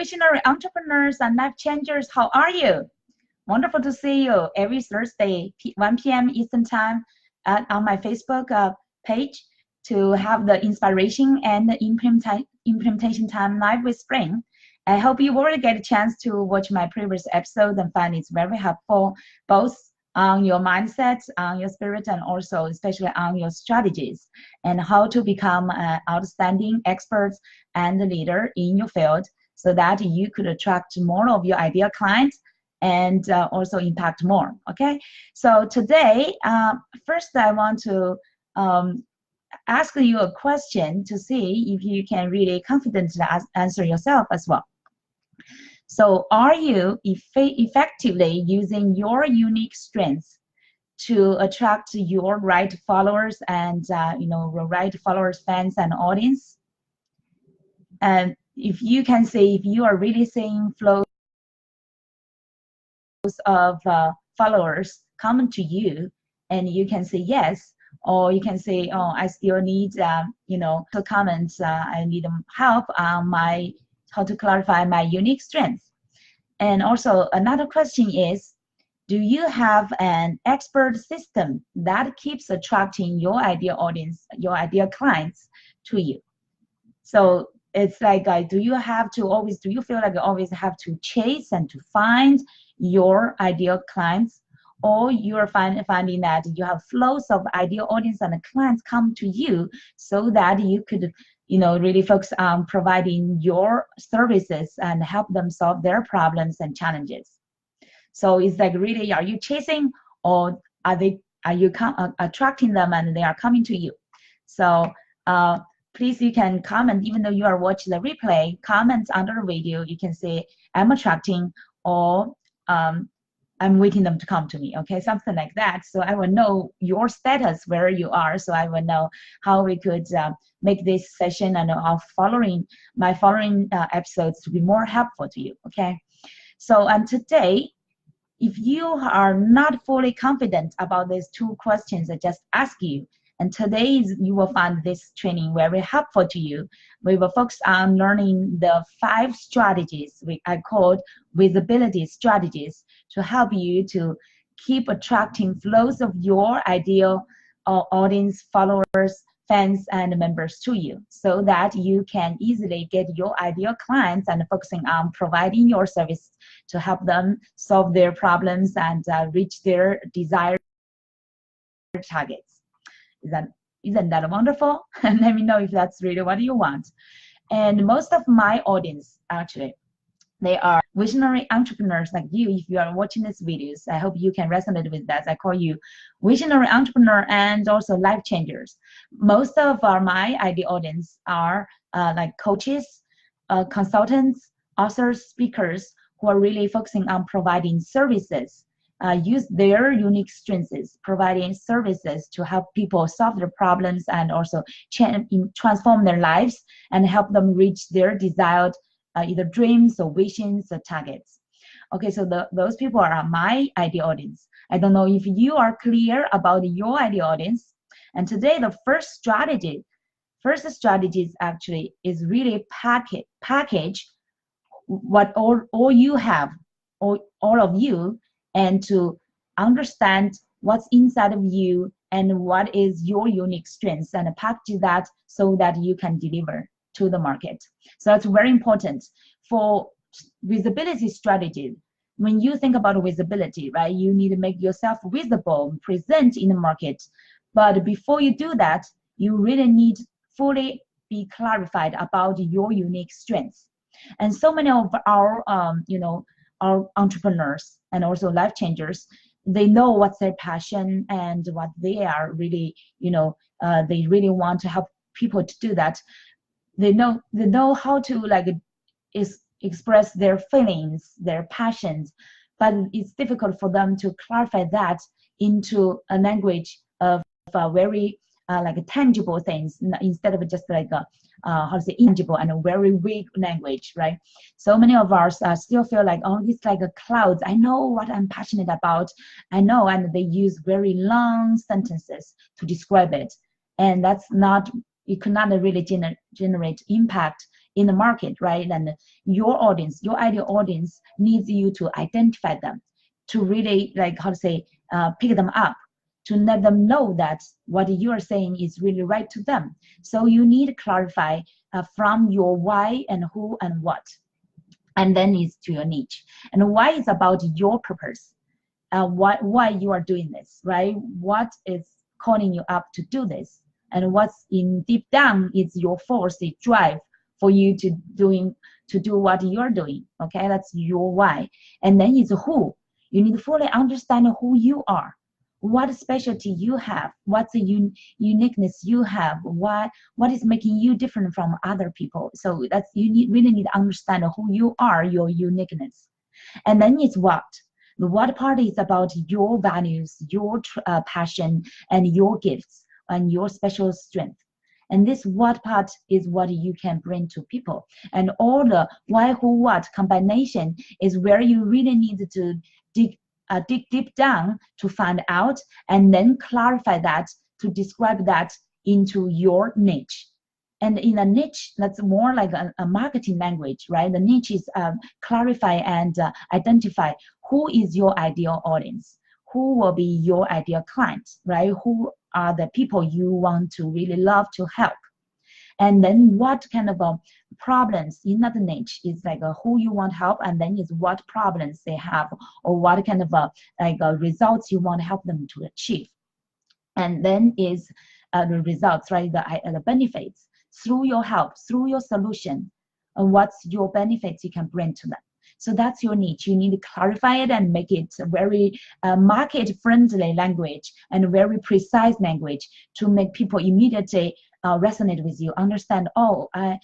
visionary entrepreneurs and life changers. How are you? Wonderful to see you every Thursday, 1 p.m. Eastern Time, on my Facebook page to have the inspiration and the implementation time live with Spring. I hope you already get a chance to watch my previous episode and find it's very helpful, both on your mindset, on your spirit, and also especially on your strategies and how to become an outstanding expert and leader in your field so that you could attract more of your ideal clients and also impact more. Okay, so today, first I want to ask you a question to see if you can really confidently answer yourself as well. So are you effectively using your unique strengths to attract your right followers and right followers, fans, and audience? And if you can say if you are really seeing flows of followers coming to you, and you can say yes, or you can say, oh, I still need to comment, I need help on my how to clarify my unique strengths. And also another question is, do you have an expert system that keeps attracting your ideal audience, your ideal clients to you? So it's like, do you feel like you always have to chase and to find your ideal clients, or you're finding that you have flows of ideal audience and the clients come to you so that you could really focus on providing your services and help them solve their problems and challenges? So it's like, really, are you chasing, or are you attracting them and they are coming to you? So please, you can comment, even though you are watching the replay, comment under the video. You can say, I'm attracting, or I'm waiting them to come to me, okay, something like that. So I will know your status, where you are, so I will know how we could make this session and my following episodes to be more helpful to you, okay? So today, if you are not fully confident about these two questions I just asked you, and today you will find this training very helpful to you. We will focus on learning the 5 strategies I called visibility strategies to help you to keep attracting flows of your ideal audience, followers, fans, and members to you, so that you can easily get your ideal clients and focusing on providing your service to help them solve their problems and reach their desired targets. Isn't that wonderful? And let me know if that's really what you want. And most of my audience, actually, they are visionary entrepreneurs like you. If you are watching these videos, I hope you can resonate with that. I call you visionary entrepreneur and also life changers. Most of my ideal audience are like coaches, consultants, authors, speakers who are really focusing on providing services, use their unique strengths, providing services to help people solve their problems and also transform their lives and help them reach their desired either dreams or visions or targets. Okay, so those people are my ideal audience. I don't know if you are clear about your ideal audience. And today, the first strategy is actually is really package what all you have, all of you, and to understand what's inside of you and what is your unique strengths, and package that so that you can deliver to the market. So that's very important for visibility strategy. When you think about visibility, right, you need to make yourself visible, present in the market. But before you do that, you really need fully be clarified about your unique strengths. And so many of our our entrepreneurs and also life changers, they know what's their passion and what they are really, they really want to help people to do that. They know how to express their feelings, their passions, but it's difficult for them to clarify that into a language of very tangible things, instead of just intangible and a very weak language, right? So many of us still feel like, oh, it's like a clouds. I know what I'm passionate about. I know, and they use very long sentences to describe it, and that's not. It could not really generate impact in the market, right? And your audience, your ideal audience needs you to identify them, to really like how to say pick them up, to let them know that what you are saying is really right to them. So you need to clarify from your why and who and what, and then it's to your niche. And why is about your purpose, why you are doing this, right? What is calling you up to do this, and what's in deep down is your force, the drive for you to do what you're doing. Okay, that's your why. And then it's who. You need to fully understand who you are, what specialty you have, what's the uniqueness you have, what is making you different from other people. So that's really need to understand who you are, your uniqueness. And then it's what. The what part is about your values, your passion, and your gifts, and your special strength. And this what part is what you can bring to people. And all the why, who, what combination is where you really need to dig deep down to find out, and then clarify that, to describe that into your niche. And in a niche, that's more like a marketing language, right? The niche is clarify and identify who is your ideal audience, who will be your ideal client, right? Who are the people you want to really love to help. And then what kind of problems in that niche is like who you want to help, and then is what problems they have, or what kind of results you want to help them to achieve. And then is the results, right? The benefits through your help, through your solution, and what's your benefits you can bring to them. So that's your niche. You need to clarify it and make it a very market-friendly language and very precise language to make people immediately resonate with you, understand, oh, I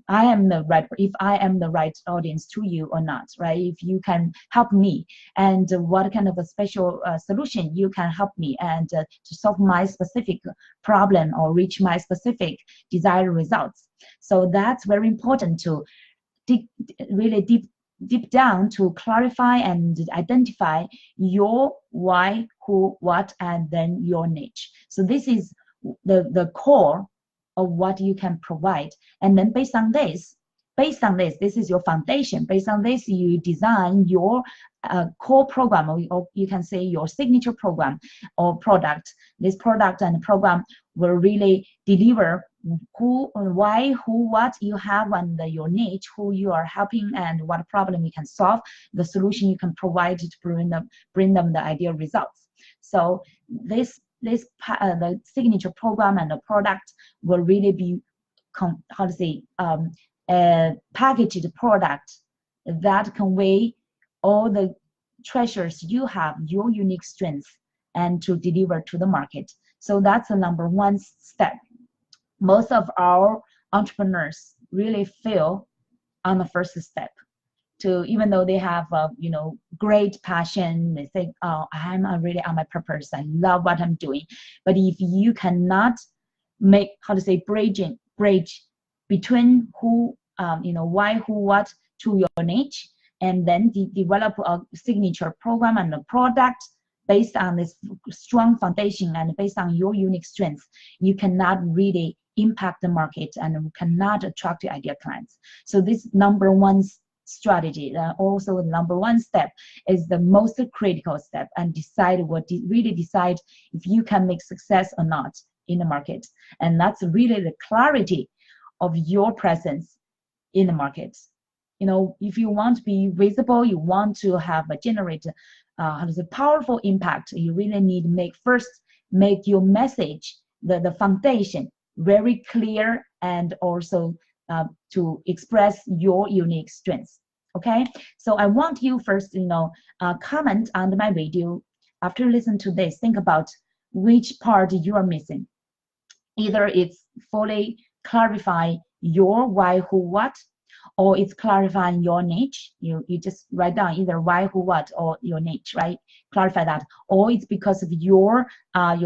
am the right, if I am the right audience to you or not, right? If you can help me, and what kind of a special solution you can help me, and to solve my specific problem or reach my specific desired results. So that's very important to dig really deep down to clarify and identify your why, who, what, and then your niche. So this is the core of what you can provide. And then based on this, this is your foundation. Based on this, you design your core program, or you can say your signature program or product. This product and program will really deliver who, why, who, what you have, and your niche, who you are helping, and what problem you can solve, the solution you can provide to bring them the ideal results. So the signature program and the product will really be a packaged product that convey all the treasures you have, your unique strengths, and to deliver to the market. So that's the number one step. Most of our entrepreneurs really fail on the first step. To, even though they have great passion, they think, oh, I'm really on my purpose, I love what I'm doing. But if you cannot make bridge between who why, who, what to your niche, and then develop a signature program and a product based on this strong foundation and based on your unique strengths, you cannot really impact the market and cannot attract your ideal clients. So this number one strategy, also the number one step, is the most critical step, and really decide if you can make success or not in the market. And that's really the clarity of your presence in the market. If you want to be visible, you want to have a generate powerful impact, you really need to make your message, the foundation, very clear, and also to express your unique strengths. Okay, so I want you first, comment on my video. After you listen to this, think about which part you are missing. Either it's fully clarify your why, who, what, or it's clarifying your niche. You just write down either why, who, what, or your niche, right? Clarify that. Or it's because of your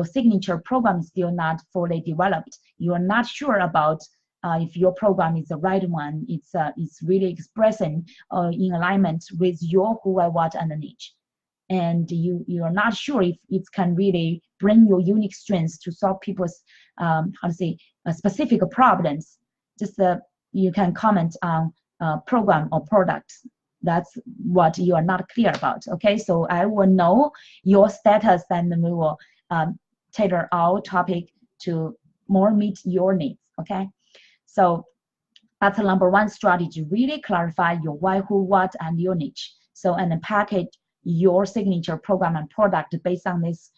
signature program is still not fully developed. You are not sure about if your program is the right one. It's really expressing in alignment with your who, why, what, and the niche. And you are not sure if it can really bring your unique strengths to solve people's specific problems. Just you can comment on program or product. That's what you are not clear about. Okay, so I will know your status, and we will tailor our topic to more meet your needs. Okay, so that's the number one strategy. Really clarify your why, who, what, and your niche. So, and then package your signature program and product based on this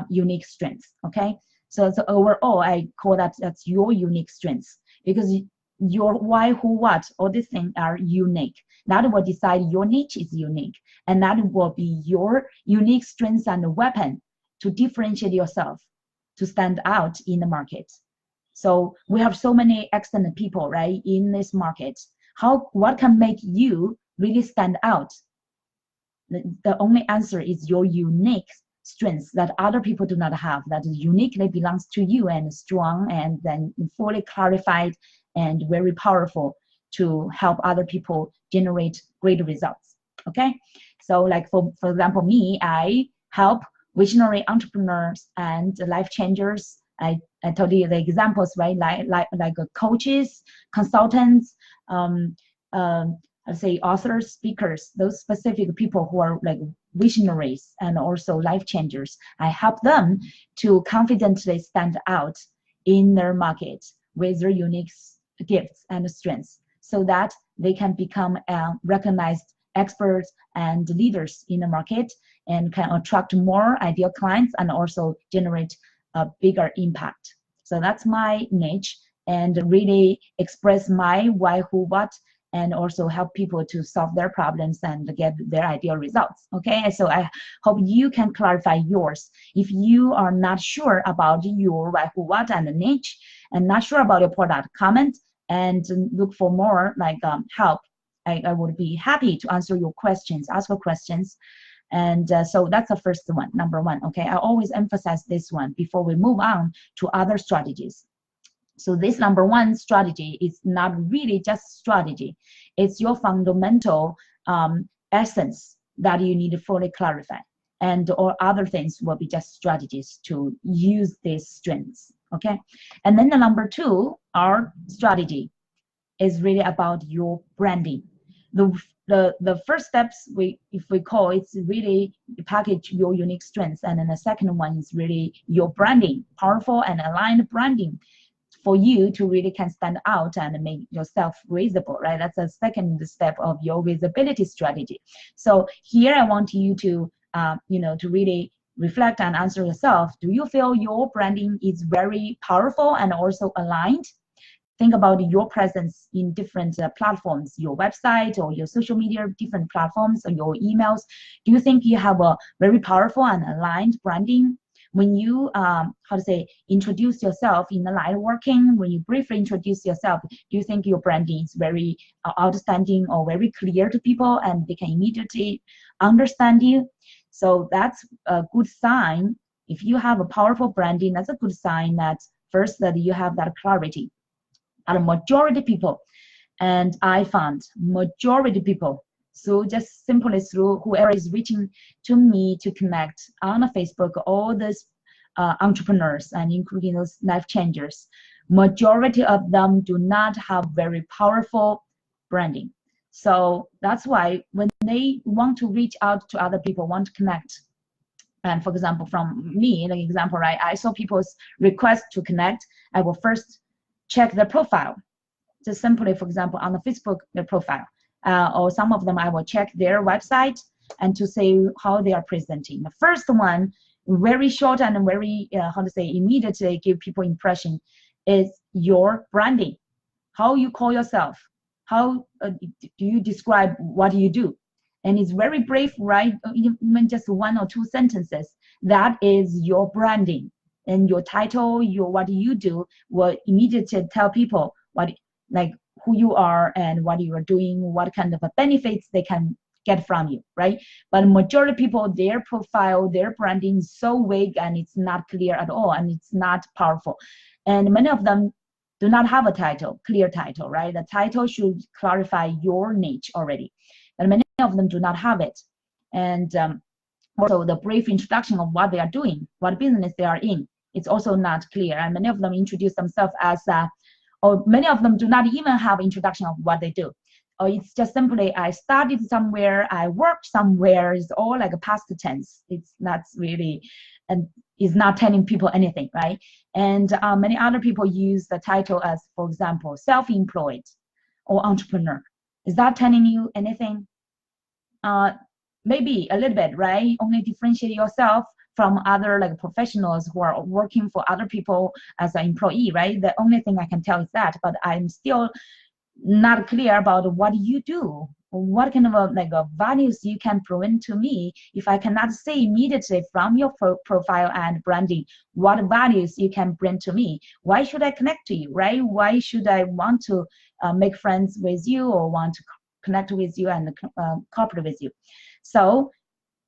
unique strengths. Okay, so overall, I call that's your unique strengths, because your why, who, what, all these things are unique. That will decide your niche is unique, and that will be your unique strengths and weapon to differentiate yourself, to stand out in the market. So we have so many excellent people, right, in this market. What can make you really stand out? The only answer is your unique strengths that other people do not have, that uniquely belongs to you, and strong, and then fully clarified and very powerful to help other people generate great results. Okay, so like for example, me, I help visionary entrepreneurs and life changers. I told you the examples, right? Like coaches, consultants, I'd say authors, speakers, those specific people who are like visionaries and also life changers. I help them to confidently stand out in their market with their unique gifts and strengths, so that they can become recognized experts and leaders in the market, and can attract more ideal clients and also generate a bigger impact. So that's my niche, and really express my why, who, what, and also help people to solve their problems and get their ideal results. Okay, so I hope you can clarify yours. If you are not sure about your why, who, what, and the niche, and not sure about your product, comment and look for more like help. I would be happy to answer your questions, ask for questions. And so that's the first one, number one. Okay, I always emphasize this one before we move on to other strategies. So this number one strategy is not really just strategy. It's your fundamental essence that you need to fully clarify. And all other things will be just strategies to use these strengths. Okay. And then the number two, our strategy is really about your branding. The first steps, if we call, it's really package your unique strengths. And then the second one is really your branding, powerful and aligned branding, for you to really can stand out and make yourself visible, right? That's the second step of your visibility strategy. So here I want you to, to really reflect and answer yourself. Do you feel your branding is very powerful and also aligned? Think about your presence in different platforms, your website or your social media, different platforms, or your emails. Do you think you have a very powerful and aligned branding? When you, introduce yourself in the live working, when you briefly introduce yourself, do you think your branding is very outstanding or very clear to people and they can immediately understand you? So that's a good sign. If you have a powerful branding, that's a good sign that first that you have that clarity. And a majority people, and I found majority people, so just simply through whoever is reaching to me to connect on Facebook, all these entrepreneurs and including those life changers, majority of them do not have very powerful branding. So that's why when they want to reach out to other people, want to connect, and for example, from me, an example, right? I saw people's request to connect. I will first check their profile. Just simply, for example, on the Facebook, their profile. Or some of them I will check their website and to say how they are presenting. The first one, very short and very, immediately give people impression, is your branding. How you call yourself. How do you describe what you do? And it's very brief, right? Even just one or two sentences. That is your branding. And your title, what you do will immediately tell people who you are and what you are doing, what kind of benefits they can get from you, right? But majority of people, their profile, their branding is so vague and it's not clear at all, and it's not powerful. And many of them do not have a title, clear title, right? The title should clarify your niche already, but many of them do not have it. And also the brief introduction of what they are doing, what business they are in, it's also not clear. And many of them introduce themselves as or many of them do not even have introduction of what they do. Or it's just simply I studied somewhere, I worked somewhere. It's all like a past tense. It's not really, and is not telling people anything, right? And many other people use the title as, for example, self-employed or entrepreneur. Is that telling you anything? Maybe a little bit, right? Only differentiate yourself from other like professionals who are working for other people as an employee, right? The only thing I can tell is that, but I'm still not clear about what you do, what kind of values you can present to me. If I cannot say immediately from your profile and branding what values you can bring to me, why should I connect to you, right? Why should I want to make friends with you or want to connect with you and cooperate with you? So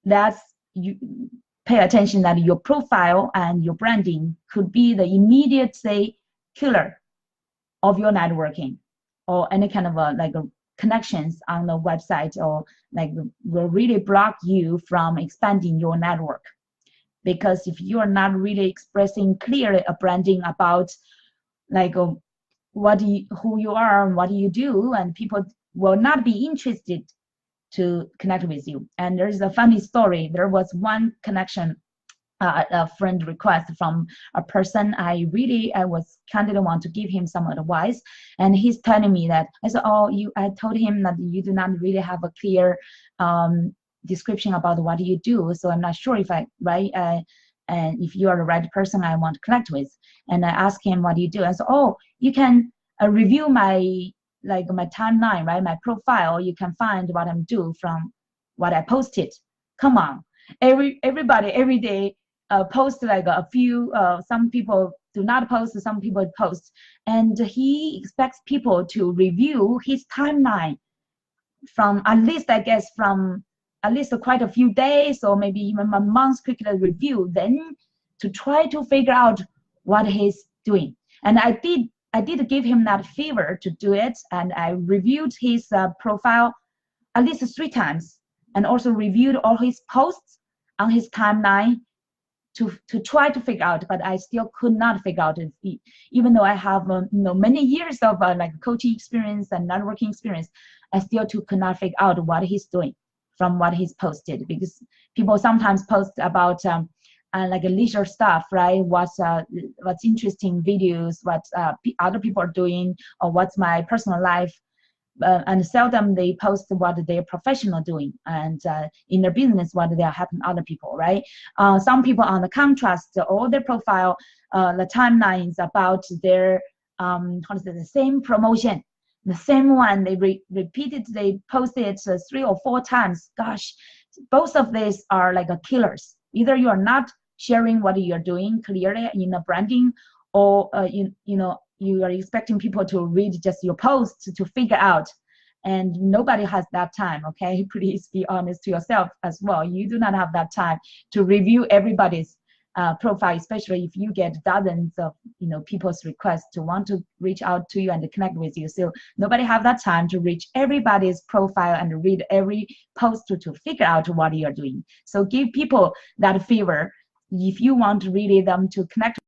that's, you pay attention that your profile and your branding could be the immediate, say, killer of your networking or any kind of connections on the website, or will really block you from expanding your network. Because if you are not really expressing clearly a branding about who you are and what you do, and people will not be interested to connect with you. And there's a funny story. There was one connection, a friend request from a person I was kind of want to give him some advice, and he's telling me that I said, I told him that you do not really have a clear description about what you do, so I'm not sure if and if you are the right person I want to connect with. And I asked him, what do you do? I said, you can review my timeline, right? My profile. You can find what I'm doing from what I posted. Come on, everybody every day post a few. Some people do not post, some people post, and he expects people to review his timeline from at least, I guess, from at least quite a few days or maybe even a month, quickly review, then to try to figure out what he's doing. And I did give him that favor to do it, and I reviewed his profile at least 3 times, and also reviewed all his posts on his timeline to try to figure out, but I still could not figure out it. Even though I have many years of coaching experience and networking experience, I still could not figure out what he's doing from what he's posted, because people sometimes post about leisure stuff, right? What's interesting videos, what other people are doing, or what's my personal life. And seldom they post what they're professional doing, and in their business what they are helping other people, right? Some people on the contrast, all their profile, the timelines about their the same promotion, the same one they repeatedly posted 3 or 4 times. Gosh, both of these are killers. Either you are not sharing what you're doing clearly in a branding, or you are expecting people to read just your posts to figure out, and nobody has that time. Okay, please be honest to yourself as well. You do not have that time to review everybody's profile, especially if you get dozens of people's requests to want to reach out to you and connect with you. So nobody have that time to reach everybody's profile and read every post to figure out what you're doing. So give people that favor if you want really them to connect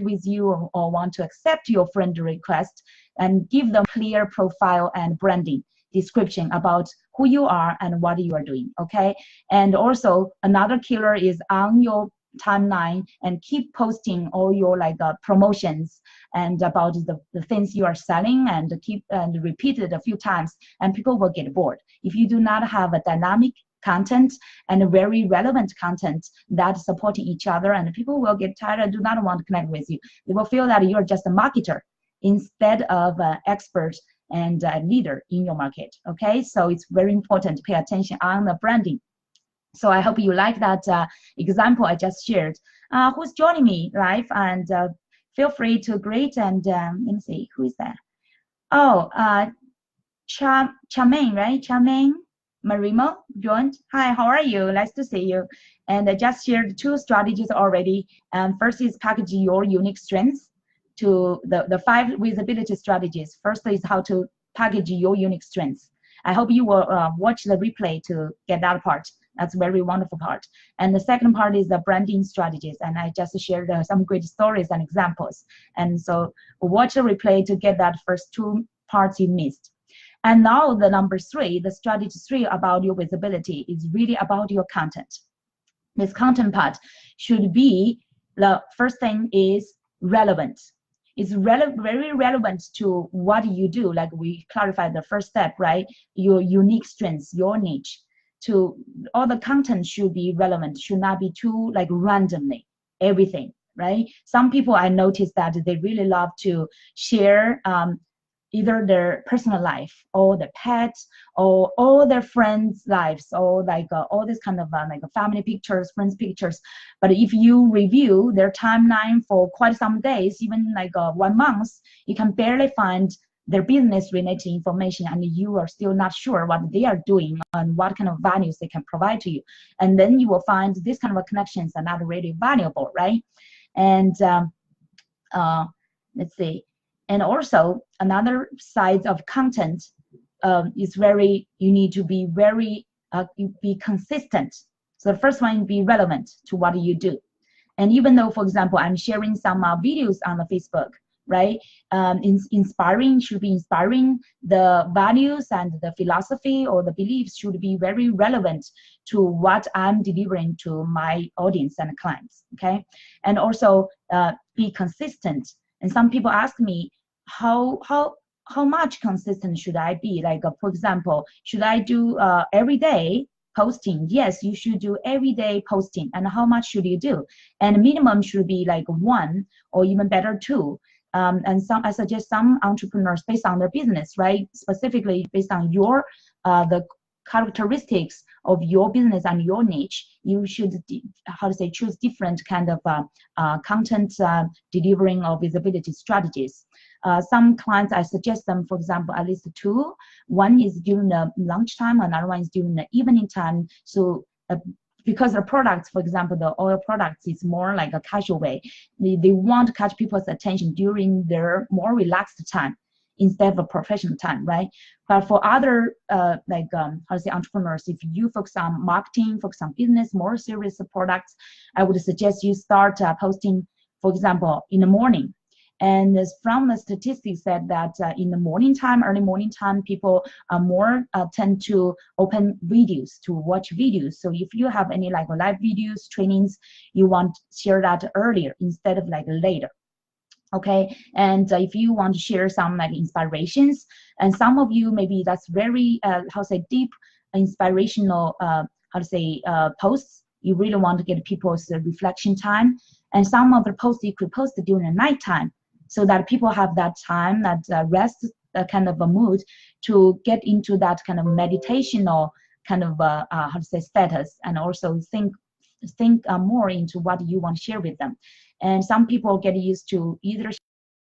with you, or want to accept your friend request, and give them clear profile and branding description about who you are and what you are doing. Okay, and also another killer is on your timeline, and keep posting all your promotions and about the things you are selling, and keep and repeat it a few times, and people will get bored. If you do not have a dynamic content and a very relevant content that's supporting each other, and people will get tired and do not want to connect with you. They will feel that you're just a marketer instead of an expert and a leader in your market. Okay, so it's very important to pay attention on the branding. So I hope you like that example I just shared. Who's joining me live? And feel free to greet, and let me see, who is that? Charmaine, right? Charmaine Marimo joined. Hi, how are you? Nice to see you. And I just shared 2 strategies already. First is package your unique strengths to the 5 visibility strategies. First is how to package your unique strengths. I hope you will watch the replay to get that part. That's a very wonderful part. And the second part is the branding strategies. And I just shared some great stories and examples. And so watch the replay to get that first two parts you missed. And now the number three, the strategy three about your visibility is really about your content. This content part should be, the first thing is relevant. It's very relevant to what you do. Like we clarified the first step, right? Your unique strengths, your niche. To all the content should be relevant, should not be too like randomly everything, right? Some people I noticed that they really love to share either their personal life or the pets or all their friends' lives or like all this kind of like family pictures, friends pictures. But if you review their timeline for quite some days, even like 1 month, you can barely find their business related information, and you are still not sure what they are doing and what kind of values they can provide to you. And then you will find this kind of connections are not really valuable, right? And let's see. And also another side of content is very, you need to be very, be consistent. So the first one, be relevant to what you do. And even though, for example, I'm sharing some videos on the Facebook, right? Inspiring should be inspiring. The values and the philosophy or the beliefs should be very relevant to what I'm delivering to my audience and clients, okay? And also be consistent. And some people ask me, how much consistent should I be? Like, for example, should I do every day posting? Yes, you should do everyday posting. And how much should you do? And minimum should be like 1 or even better 2. And I suggest some entrepreneurs based on their business, right? Specifically based on your the characteristics of your business and your niche, you should choose different kind of content delivering or visibility strategies. Some clients, I suggest them, for example, at least 2. One is during the lunchtime, another one is during the evening time. So because the products, for example, the oil products is more like a casual way. They want to catch people's attention during their more relaxed time instead of a professional time, right? But for other entrepreneurs, if you focus on marketing, focus on business, more serious products, I would suggest you start posting, for example, in the morning. And from the statistics said that in the morning time, early morning time, people are more tend to open videos, to watch videos. So if you have any like live videos, trainings, you want to share that earlier instead of like later. Okay, and if you want to share some like inspirations, and some of you maybe that's very deep inspirational posts, you really want to get people's reflection time. And some of the posts you could post during the night time, so that people have that time, that rest kind of a mood to get into that kind of meditational kind of status, and also think more into what you want to share with them. And some people get used to either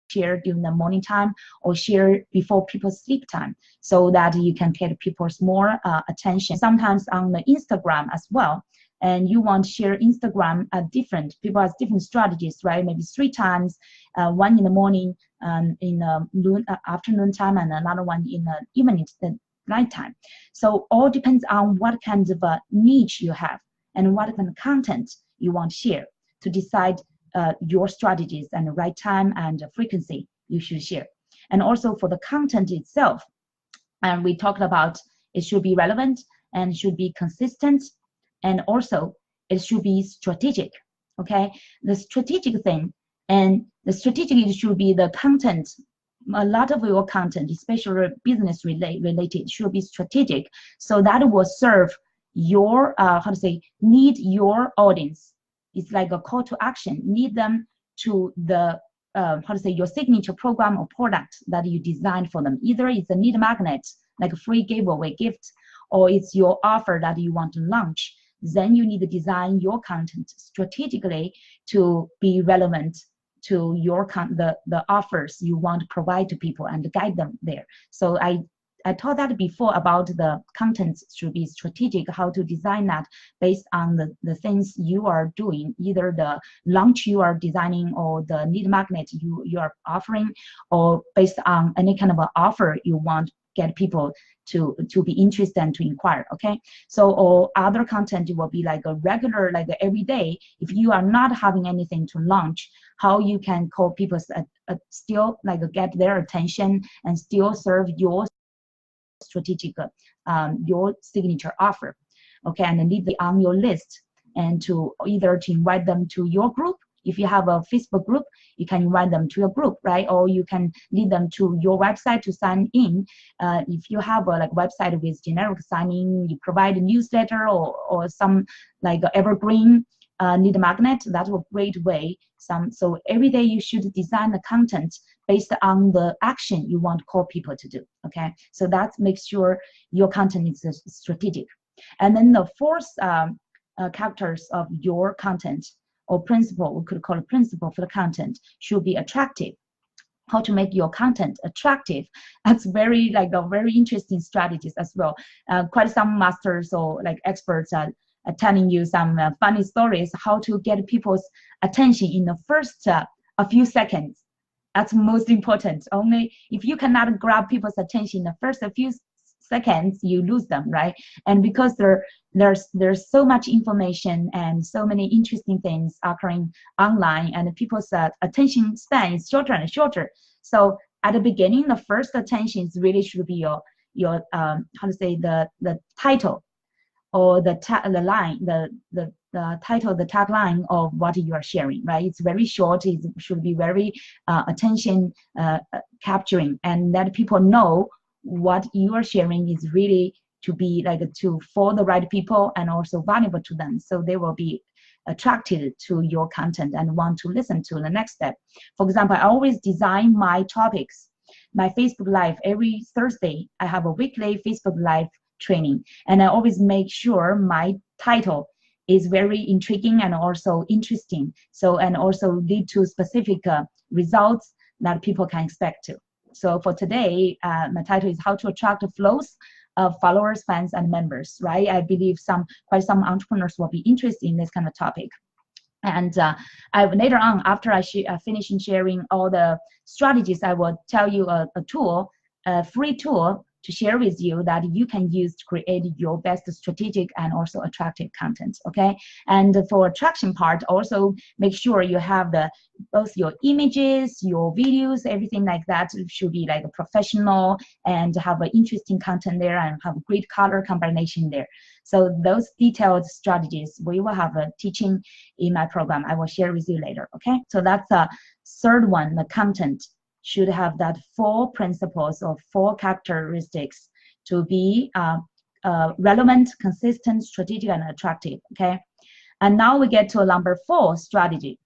share during the morning time or share before people's sleep time, so that you can get people's more attention. Sometimes on the Instagram as well, and you want to share Instagram different people has different strategies, right? Maybe 3 times, one in the morning, in the afternoon time, and another one in the evening, the night time. So all depends on what kind of niche you have and what kind of content you want to share to decide your strategies and the right time and frequency you should share. And also for the content itself, and we talked about it should be relevant and should be consistent, and also it should be strategic. Okay, the strategic thing, and the strategic should be the content. A lot of your content, especially business related, should be strategic, so that will serve your need your audience. It's like a call to action. Need them to the your signature program or product that you designed for them. Either it's a need magnet, like a free giveaway gift, or it's your offer that you want to launch. Then you need to design your content strategically to be relevant to your the offers you want to provide to people and guide them there. So I taught that before about the content should be strategic, how to design that based on the things you are doing, either the launch you are designing or the lead magnet you are offering, or based on any kind of an offer you want get people to be interested and to inquire. Okay, so or other content will be like a regular, like every day. If you are not having anything to launch, how you can call people still like get their attention and still serve your strategic your signature offer. Okay, and leave them on your list, and to either to invite them to your group. If you have a Facebook group, you can invite them to your group, right? Or you can lead them to your website to sign in. If you have a like website with generic sign-in, you provide a newsletter or some like evergreen lead magnet. That's a great way. So every day you should design the content based on the action you want to call people to do. Okay, so that makes sure your content is strategic. And then the fourth characters of your content or principle, we could call it principle for the content, should be attractive. How to make your content attractive? That's very like a very interesting strategies as well. Quite some masters or like experts are telling you some funny stories how to get people's attention in the first a few seconds. That's most important. Only if you cannot grab people's attention in the first few seconds, you lose them, right? And because there's so much information and so many interesting things occurring online, and people's attention span is shorter and shorter. So at the beginning, the first attention really should be your how to say the title or the line, the title, the tagline of what you are sharing, right? It's very short. It should be very attention capturing, and let people know what you are sharing is really to be like for the right people and also valuable to them, so they will be attracted to your content and want to listen to the next step. For example, I always design my topics, my Facebook Live. Every Thursday I have a weekly Facebook Live training, and I always make sure my title is very intriguing and also interesting, so and also lead to specific results that people can expect to. So for today, my title is How to Attract Flows of Followers, Fans, and Members, right? I believe quite some entrepreneurs will be interested in this kind of topic. And later on, after I finish sharing all the strategies, I will tell you a tool, a free tool to share with you that you can use to create your best strategic and also attractive content. Okay, and for attraction part, also make sure you have both your images, your videos, everything like that should be like a professional and have an interesting content there and have great color combination there. So those detailed strategies we will have a teaching in my program. I will share with you later. Okay, so that's the third one. The content should have that 4 principles or 4 characteristics to be relevant, consistent, strategic, and attractive. Okay, and now we get to number 4 strategy.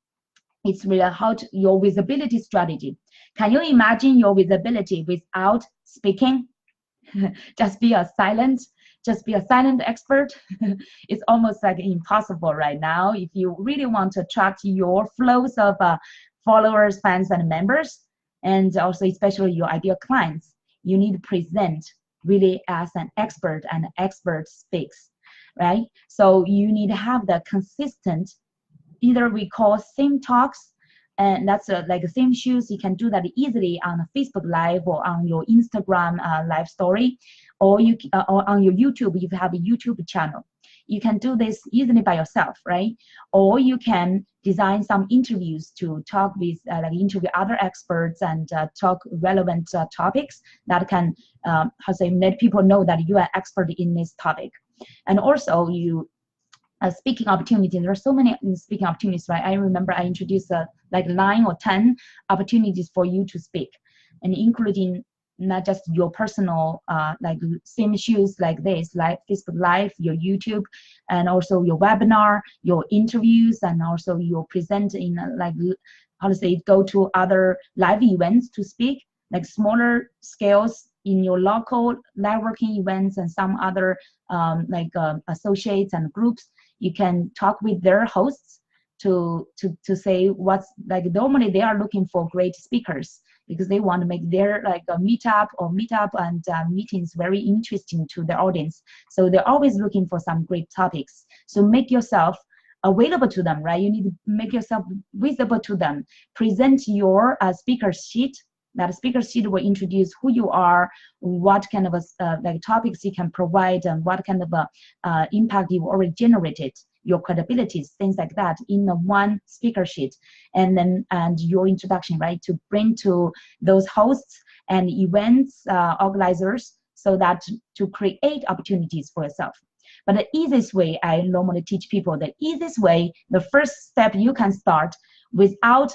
It's really your visibility strategy. Can you imagine your visibility without speaking? just be a silent expert. It's almost like impossible right now. If you really want to attract your flows of followers, fans, and members, and also especially your ideal clients, you need to present really as an expert, and expert speaks, right? So you need to have the consistent, either we call theme talks, and that's like theme shoes. You can do that easily on a Facebook Live or on your Instagram live story, or or on your YouTube if you have a YouTube channel. You can do this easily by yourself, right? Or you can design some interviews to talk with, like interview other experts and talk relevant topics that can, let people know that you are expert in this topic. And also speaking opportunities. There are so many speaking opportunities, right? I remember I introduced like 9 or 10 opportunities for you to speak, and including not just your personal like same issues like this, like Facebook Live, your YouTube, and also your webinar, your interviews, and also your present in like go to other live events to speak, like smaller scales in your local networking events and some other associates and groups. You can talk with their hosts to say what's like. Normally they are looking for great speakers because they want to make their like a meetup and meetings very interesting to their audience. So they're always looking for some great topics. So make yourself available to them, right? You need to make yourself visible to them. Present your speaker sheet That speaker sheet will introduce who you are, what kind of like topics you can provide, and what kind of impact you've already generated, your credibilities, things like that, in the one speaker sheet, and then your introduction, right, to bring to those hosts and events organizers, so that to create opportunities for yourself. But the easiest way, I normally teach people, the easiest way, the first step you can start without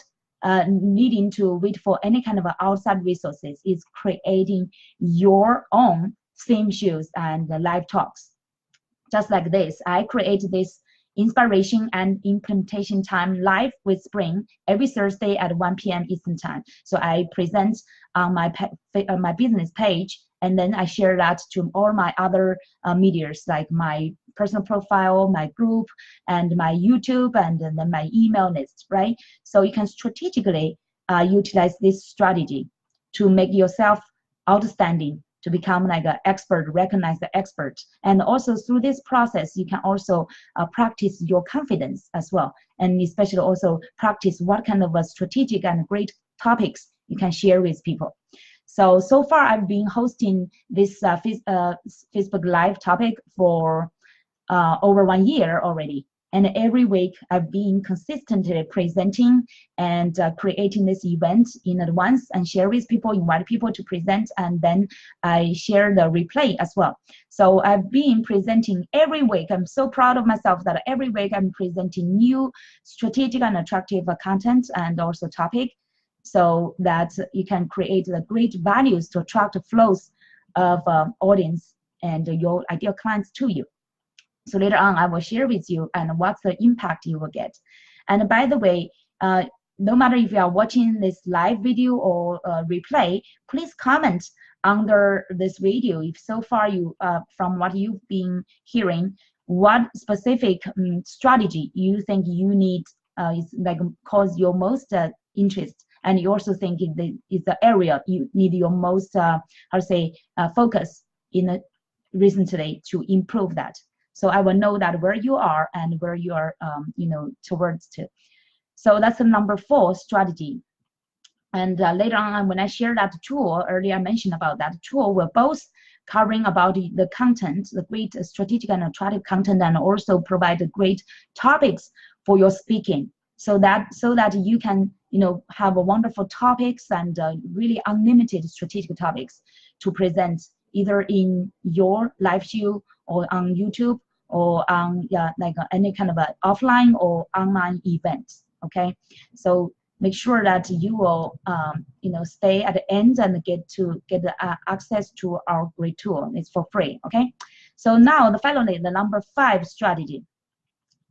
needing to wait for any kind of outside resources, is creating your own theme shows and live talks. Just like this, I create this inspiration and implementation time live with Spring every Thursday at 1 p.m. Eastern time. So I present on my business page, and then I share that to all my other medias, like my personal profile, my group, and my YouTube, and then my email list, right? So you can strategically utilize this strategy to make yourself outstanding, to become like an expert, recognized expert. And also through this process, you can also practice your confidence as well. And especially also practice what kind of a strategic and great topics you can share with people. So far I've been hosting this Facebook Live topic for over 1 year already. And every week I've been consistently presenting and creating this event in advance, and share with people, invite people to present, and then I share the replay as well. So I've been presenting every week. I'm so proud of myself that every week I'm presenting new strategic and attractive content and also topic, so that you can create the great values to attract flows of audience and your ideal clients to you. So later on, I will share with you and what's the impact you will get. And by the way, no matter if you are watching this live video or replay, please comment under this video if so far you, from what you've been hearing, what specific strategy you think you need is like cause your most interest, and you also think is the area you need your most focus in recently to improve that. So I will know that where you are and where you are, towards to. So that's the number 4 strategy. And later on, when I share that tool, earlier I mentioned about that tool, we're both covering about the content, the great strategic and attractive content, and also provide great topics for your speaking, so that you can, have a wonderful topics and really unlimited strategic topics to present, either in your live show or on YouTube or on any kind of a offline or online event. Okay, so make sure that you will stay at the end and get the access to our great tool. It's for free. Okay, so now finally the number 5 strategy.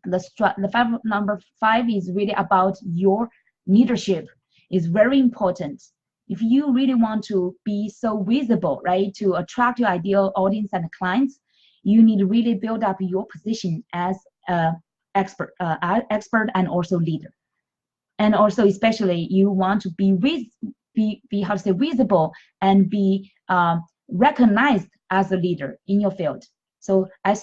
Number 5 is really about your leadership. Is very important. If you really want to be so visible, right, to attract your ideal audience and clients, you need to really build up your position as an expert and also leader. And also, especially, you want to be visible and be recognized as a leader in your field. So I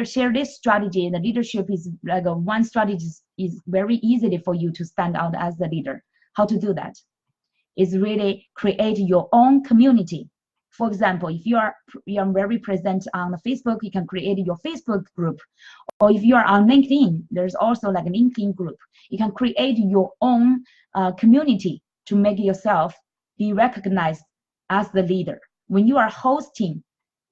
share this strategy. The leadership is like one strategy is very easily for you to stand out as the leader. How to do that is really create your own community. For example, if you are very present on Facebook, you can create your Facebook group. Or if you are on LinkedIn, there's also like a LinkedIn group. You can create your own community to make yourself be recognized as the leader. When you are hosting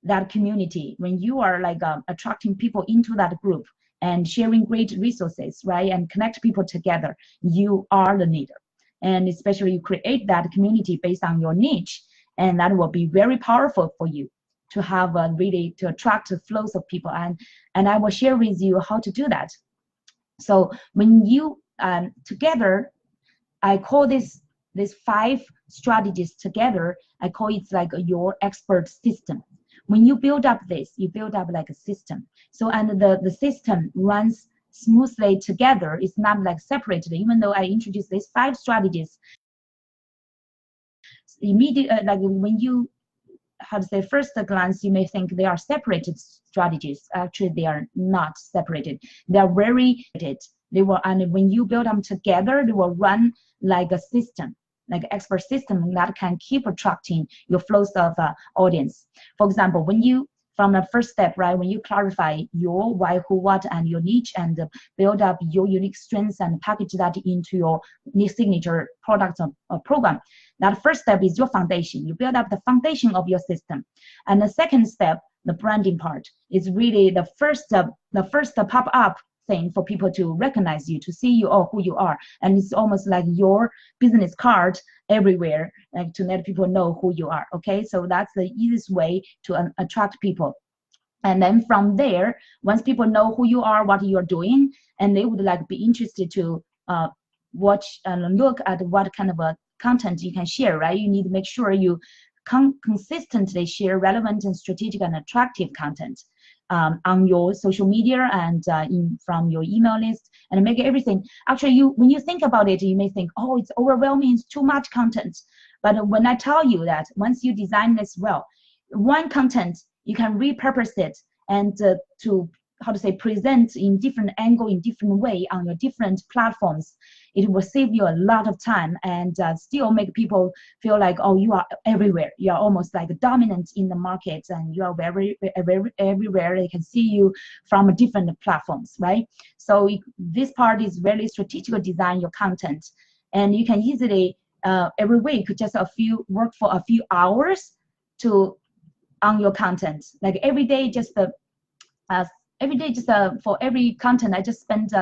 that community, when you are like attracting people into that group and sharing great resources, right, and connect people together, you are the leader. And especially you create that community based on your niche, and that will be very powerful for you to have really to attract the flows of people. And I will share with you how to do that. So when you together, I call these 5 strategies together, I call it like your expert system. When you build up this, you build up like a system. So, and the system runs smoothly together. It's not like separated. Even though I introduced these 5 strategies, immediately, like when you first glance, you may think they are separated strategies. Actually, they are not separated. They are very related. And when you build them together, they will run like a system. like expert system that can keep attracting your flows of audience. For example, when you from the first step, right, when you clarify your why, who, what, and your niche, and build up your unique strengths and package that into your signature products or program, that first step is your foundation. You build up the foundation of your system. And the second step, the branding part, is really the first pop-up thing for people to recognize you, to see you or who you are. And it's almost like your business card everywhere, like to let people know who you are. Okay, so that's the easiest way to attract people. And then from there, once people know who you are, what you're doing, and they would like be interested to watch and look at what kind of a content you can share, right? You need to make sure you consistently share relevant and strategic and attractive content on your social media and from your email list, and make everything. Actually, when you think about it, you may think, oh, it's overwhelming, it's too much content. But when I tell you that once you design this well, one content, you can repurpose it and to present in different angle, in different way on your different platforms. It will save you a lot of time and still make people feel like, oh, you are everywhere. You are almost like dominant in the market, and you are very everywhere. They can see you from different platforms, right? So this part is very strategic design your content, and you can easily every week just work for a few hours on your content. Like every day, just for every content, I just spend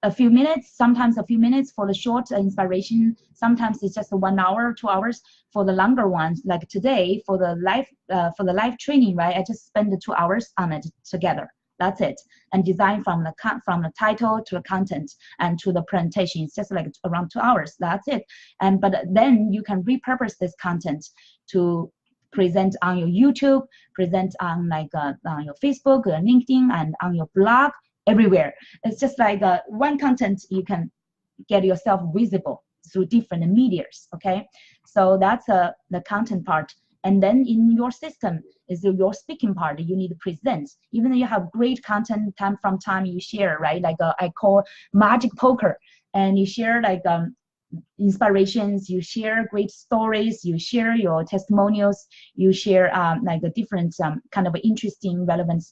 a few minutes, sometimes a few minutes for the short inspiration. Sometimes it's just 1 hour, 2 hours for the longer ones. Like today, for the live training, right? I just spend the 2 hours on it together. That's it. And design from the title to the content and to the presentation. It's just like around 2 hours. That's it. But then you can repurpose this content to present on your YouTube, present on on your Facebook, LinkedIn, and on your blog, everywhere. It's just like one content you can get yourself visible through different medias. Okay, so that's the content part. And then in your system is your speaking part. You need to present. Even though you have great content, time from time you share, right? Like I call magic poker, and you share like inspirations, you share great stories, you share your testimonials, you share like a different kind of interesting, relevant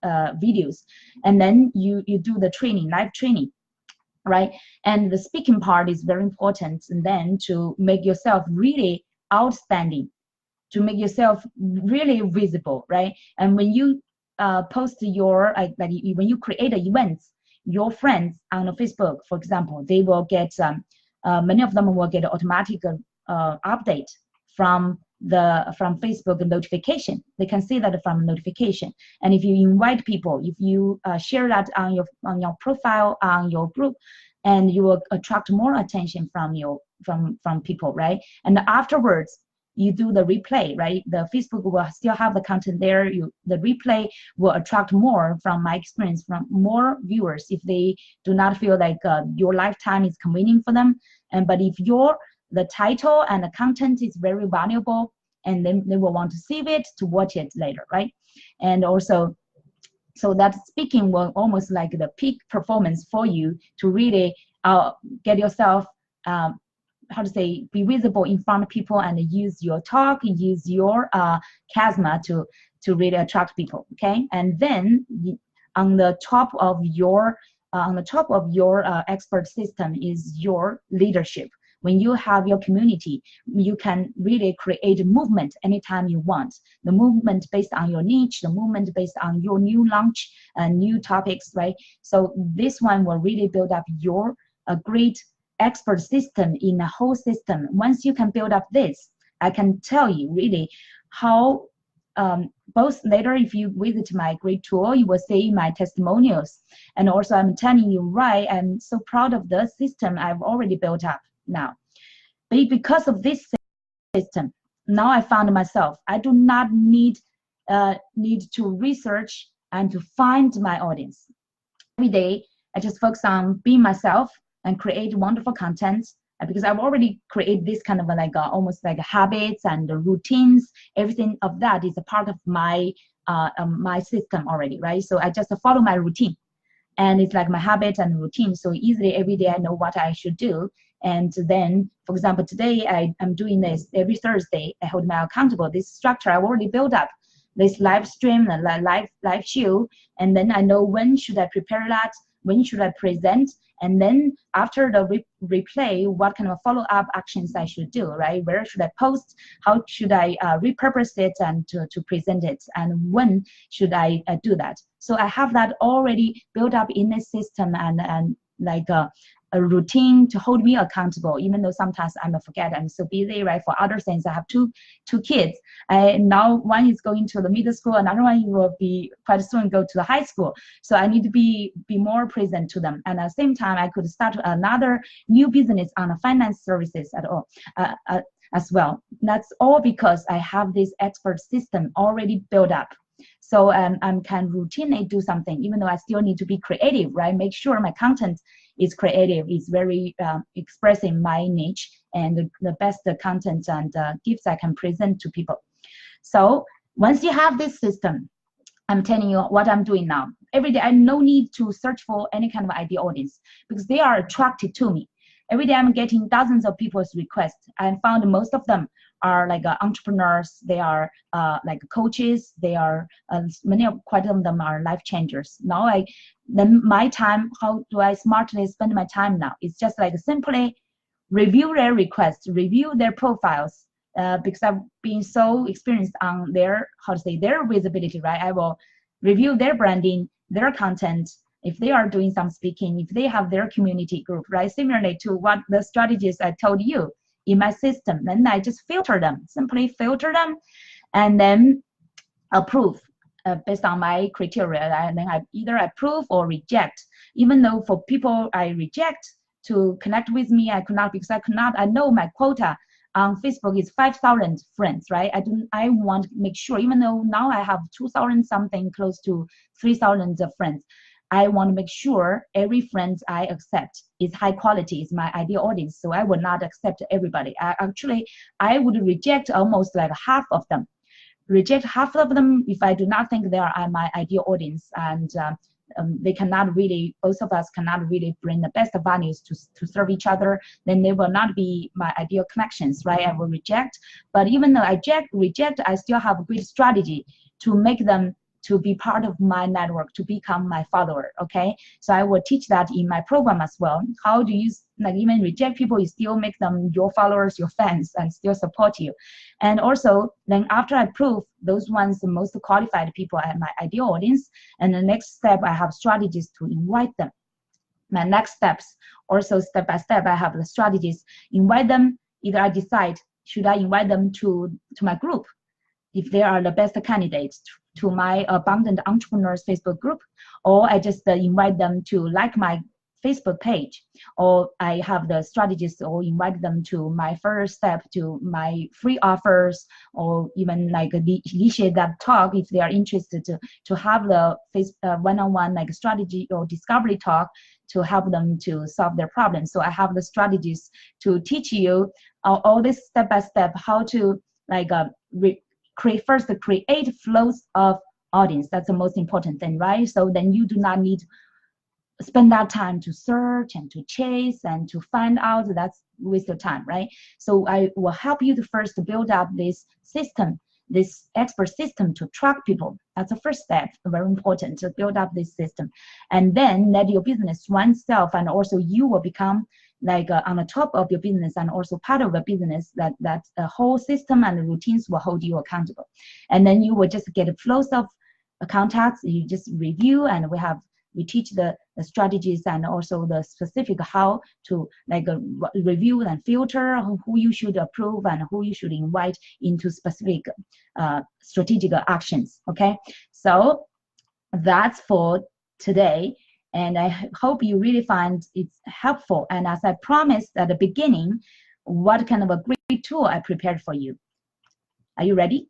videos, and then you do the training, live training, right? And the speaking part is very important, and then to make yourself really outstanding, to make yourself really visible, right? And when you post your when you create events, your friends on Facebook, for example, they will get many of them will get automatic update from Facebook notification. They can see that from notification. And if you invite people, if you share that on your profile, on your group, and you will attract more attention from people, right? And afterwards, you do the replay, right? The Facebook will still have the content there. The replay will attract more, from my experience, from more viewers if they do not feel like your lifetime is convenient for them. But if the title and the content is very valuable, and then they will want to save it to watch it later, right? And also, so that speaking will almost like the peak performance for you to really get yourself be visible in front of people, and use your talk, use your charisma to really attract people. Okay, and then on the top of your expert system is your leadership. When you have your community, you can really create a movement anytime you want. The movement based on your niche, the movement based on your new launch and new topics, right? So this one will really build up your great expert system in a whole system. Once you can build up this, I can tell you really how both later, if you visit my great tool, you will see my testimonials. And also I'm telling you, right, I'm so proud of the system I've already built up now. But because of this system, now I found myself, I do not need to research and to find my audience. Every day, I just focus on being myself and create wonderful content, because I've already created this kind of almost like habits and routines. Everything of that is a part of my my system already, right? So I just follow my routine, and it's like my habit and routine. So easily every day I know what I should do. And then, for example, today I'm doing this every Thursday. I hold my accountable. This structure I already built up. This live stream and live show, and then I know when should I prepare that, when should I present, and then after the replay, what kind of follow-up actions I should do, right? Where should I post? How should I repurpose it and to present it? And when should I do that? So I have that already built up in a system and like a routine to hold me accountable, even though sometimes I'm a forget. I'm so busy, right? For other things, I have two kids. Now one is going to the middle school, another one will be quite soon go to the high school. So I need to be more present to them. And at the same time, I could start another new business on the finance services at all. As well. That's all because I have this expert system already built up. So I can routinely do something, even though I still need to be creative, right? Make sure my content is creative, is very expressing my niche and the best content and gifts I can present to people. So once you have this system, I'm telling you what I'm doing now. Every day, I no need to search for any kind of ideal audience because they are attracted to me. Every day, I'm getting dozens of people's requests. I found most of them are like entrepreneurs. They are like coaches. They are quite of them are life changers. Now then my time. How do I smartly spend my time now? It's just like simply review their requests, review their profiles. Because I've been so experienced on their their visibility, right? I will review their branding, their content. If they are doing some speaking, if they have their community group, right? Similarly to what the strategies I told you in my system, then I just filter them, simply filter them, and then approve based on my criteria. And then I either approve or reject. Even though for people I reject to connect with me, I could not, because I know my quota on Facebook is 5,000 friends, right? I want to make sure, even though now I have 2,000 something, close to 3,000 friends, I want to make sure every friend I accept is high quality, is my ideal audience. So I would not accept everybody. I would reject almost like half of them. Reject half of them if I do not think they are my ideal audience, and they cannot really, both of us cannot really bring the best values to serve each other, then they will not be my ideal connections, right? I will reject. But even though I reject, I still have a great strategy to make them to be part of my network, to become my follower, okay? So I will teach that in my program as well. How do you, like, even reject people, you still make them your followers, your fans, and still support you. And also, then after I prove those ones, the most qualified people are my ideal audience, and the next step, I have strategies to invite them. My next steps, also step by step, I have the strategies. Invite them, either I decide, should I invite them to my group, if they are the best candidates, to my Abundant Entrepreneurs Facebook group, or I just invite them to like my Facebook page, or I have the strategies or invite them to my first step, to my free offers, or even like initiate that talk if they are interested to have the one-on-one like strategy or discovery talk to help them to solve their problems. So I have the strategies to teach you all this step by step, how to like create flows of audience. That's the most important thing, right? So then you do not need to spend that time to search and to chase and to find out. That's waste of time, right? So I will help you to first build up this system, this expert system to track people. That's the first step, very important, to build up this system. And then let your business run itself, and also you will become like on the top of your business and also part of the business, that the whole system and the routines will hold you accountable. And then you will just get flows of contacts. You just review, and we teach the strategies and also the specific how to like review and filter who you should approve and who you should invite into specific strategic actions. Okay, so that's for today. And I hope you really find it's helpful. And as I promised at the beginning, what kind of a great tool I prepared for you. Are you ready?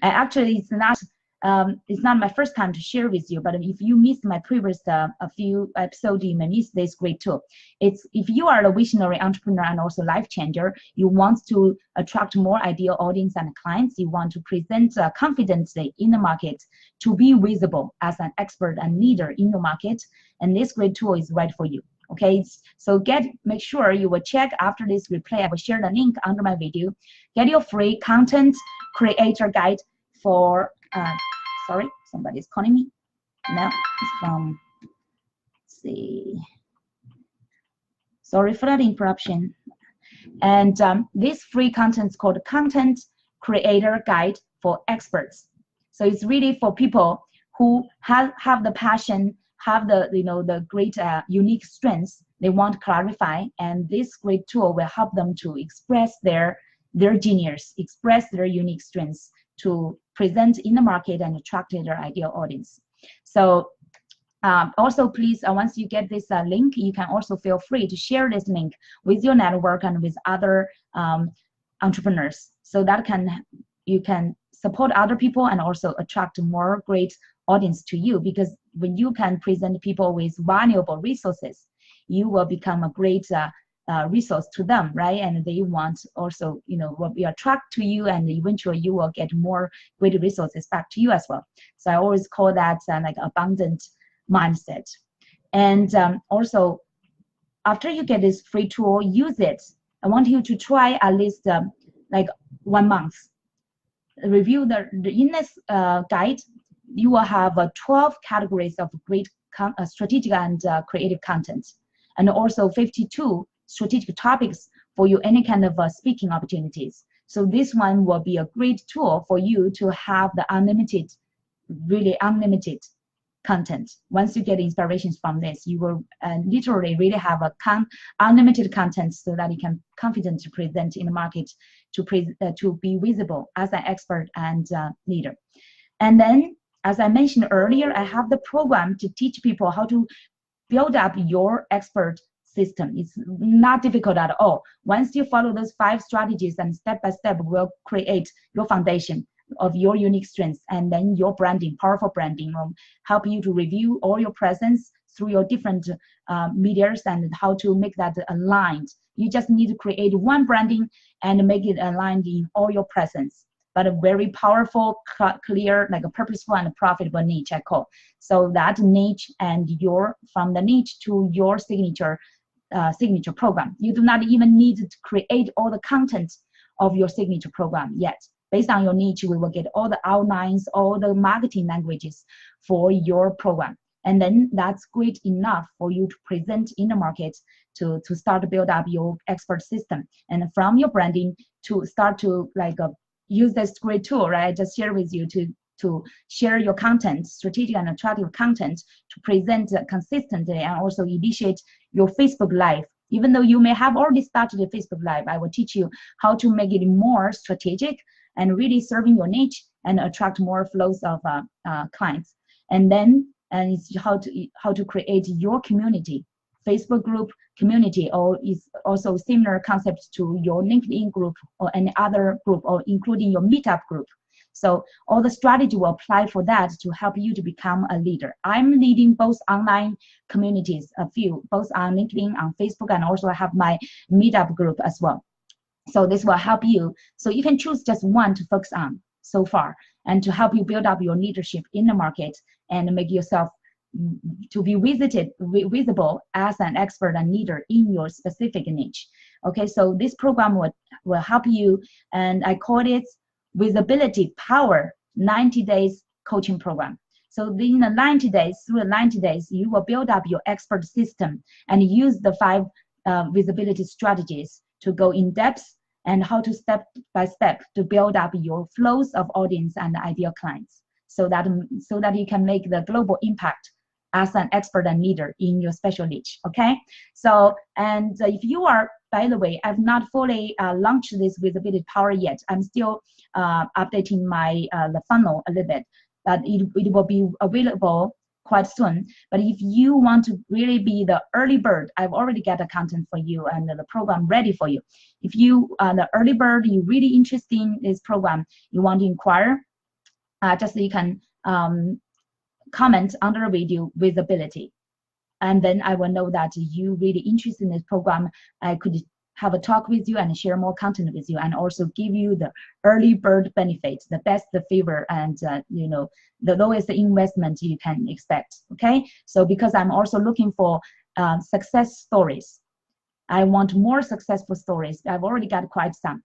Actually, it's not it's not my first time to share with you, but if you missed my previous a few episodes, you may miss this great tool. It's if you are a visionary entrepreneur and also life changer, you want to attract more ideal audience and clients, you want to present confidently in the market, to be visible as an expert and leader in the market, and this great tool is right for you. Okay, so make sure you will check after this replay. I will share the link under my video. Get your free content creator guide for sorry, somebody's calling me. No, it's from, let's see. Sorry for that interruption. And this free content is called Content Creator Guide for Experts. So it's really for people who have the passion, have the the great unique strengths they want to clarify, and this great tool will help them to express their genius, express their unique strengths, to present in the market and attract their ideal audience. So also, please, once you get this link, you can also feel free to share this link with your network and with other entrepreneurs, so that you can support other people and also attract more great audience to you. Because when you can present people with valuable resources, you will become a great resource to them, right? And they want also, will be attracted to you, and eventually you will get more great resources back to you as well. So I always call that like abundant mindset. And also, after you get this free tool, use it. I want you to try at least like 1 month. Review in this guide, you will have 12 categories of great strategic and creative content, and also 52 strategic topics for you, any kind of speaking opportunities. So this one will be a great tool for you to have the unlimited, really unlimited content. Once you get inspirations from this, you will literally really have a unlimited content, so that you can confidently present in the market, to be visible as an expert and leader. And then, as I mentioned earlier, I have the program to teach people how to build up your expert system. It's not difficult at all. Once you follow those 5 strategies, and step by step will create your foundation of your unique strengths, and then your branding, powerful branding, will help you to review all your presence through your different medias, and how to make that aligned. You just need to create one branding and make it aligned in all your presence, but a very powerful, clear, like a purposeful and profitable niche, I call. So that niche, and from the niche to your signature program. You do not even need to create all the content of your signature program yet. Based on your niche, we will get all the outlines, all the marketing languages for your program. And then that's great enough for you to present in the market, to start to build up your expert system. And from your branding, to start to use this great tool, right? I just share with you to share your content, strategic and attractive content, to present consistently, and also initiate your Facebook Live. Even though you may have already started a Facebook Live, I will teach you how to make it more strategic and really serving your niche, and attract more flows of clients. And then, it's how to create your community, Facebook group community, or is also similar concepts to your LinkedIn group or any other group, or including your meetup group. So all the strategy will apply for that, to help you to become a leader. I'm leading both online communities, a few, both on LinkedIn, on Facebook, and also I have my meetup group as well. So this will help you. So you can choose just one to focus on so far, and to help you build up your leadership in the market, and make yourself to be visible as an expert and leader in your specific niche. Okay, so this program will help you, and I call it Visibility Power 90 Days Coaching Program. So in the 90 days, through the 90 days, you will build up your expert system, and use the 5 visibility strategies to go in depth, and how to step by step to build up your flows of audience and ideal clients, so that you can make the global impact as an expert and leader in your special niche. Okay, so, and if you are, by the way, I've not fully launched this Visibility Power yet. I'm still updating my the funnel a little bit, but it will be available quite soon. But if you want to really be the early bird, I've already got the content for you and the program ready for you. If you are the early bird, you're really interested in this program, you want to inquire, just you can comment under the video visibility. And then I will know that you really interested in this program. I could have a talk with you and share more content with you, and also give you the early bird benefits, the best favor, and you know, the lowest investment you can expect. Okay, so because I'm also looking for success stories, I want more successful stories. I've already got quite some,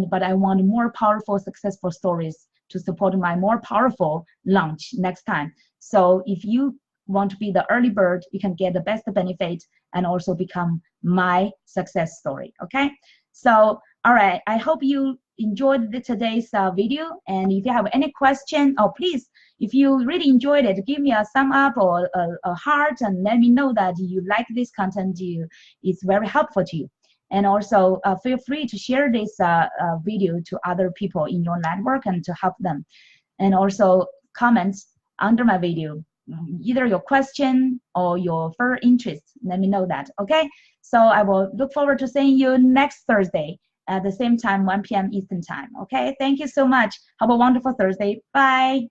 but I want more powerful, successful stories to support my more powerful launch next time. So if you want to be the early bird, you can get the best benefit and also become my success story. Okay, so all right, I hope you enjoyed today's video, and if you have any question, please, if you really enjoyed it, give me a thumb up or a heart and let me know that you like this content. It's very helpful to you. And also feel free to share this video to other people in your network and to help them. And also comments under my video, either your question or your further interest, let me know that. Okay, so I will look forward to seeing you next Thursday at the same time, 1 p.m. Eastern time. Okay, thank you so much. Have a wonderful Thursday. Bye.